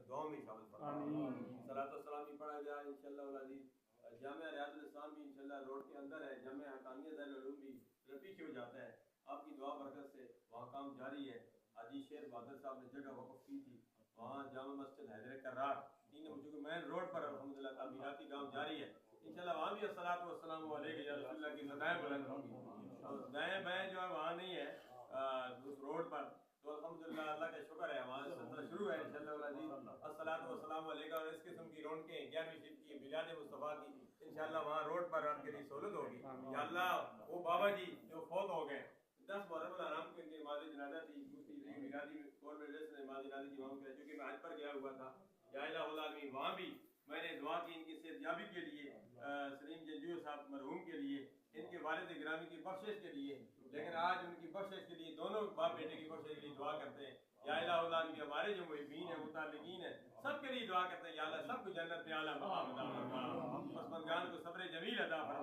دعاؤں میں شامل فرما. صلاۃ و سلام بھی پڑھا جائے انشاءاللہ العزیز. جامعہ ریاض الاسلام بھی انشاءاللہ روڈ کے اندر ہے. جامعہ حقانیہ دار العلوم بھی پیچھے ہو جاتا ہے. آپ کی دعا برکت سے وہاں کام جاری ہے. حاجی شیر بہادر صاحب نے جگہ وقف کی تھی وہاں جامع مسجد حیدر کرار 3 نمبر جو کہ مین روڈ پر الحمدللہ تعمیراتی کام جاری ہے. انشاءاللہ وہاں بھی الصلاۃ والسلام علیک یا رسول اللہ کی صدائیں بلند ہوں گی. اور دائیں بائیں جو ہے وہاں نہیں ہے اس روڈ پر, تو الحمدللہ اللہ کا شکر ہے وہاں سلسلہ شروع ہے انشاءاللہ العزیز. الصلاۃ والسلام علیکہ. اور اس قسم کی رونقیں 11ویں شب کی میلاد مصطفیٰ کی انشاءاللہ وہاں روڈ پر آپ کے لیے سہولت ہوگی. یا اللہ وہ بابا جی جو فوت ہو گئے 10 محرم الحرام کو ان کی نماز جنازہ تھی, دوسری میلادی گورنمنٹ نے نماز جنازہ کی وہاں جو کہ میں حج پر گیا ہوا تھا. یا الہ العالمین وہاں بھی میں نے دعا کی ان کی صحت یابی کے لیے, سلیم جنجو صاحب مرحوم کے لیے, ان کے والد گرامی کی بخشش کے لیے. لیکن آج ان کی بخشش کے لیے دونوں باپ بیٹے کی بخشش کے لیے دعا کرتے ہیں. یا الہ العالمین ہمارے جو محبین ہیں متعلقین ہیں سب کے لیے دعا کرتے ہیں. یا اللہ سب کو جنت میں اعلیٰ مقام عطا فرما, پسماندگان کو صبر جمیل عطا فرما.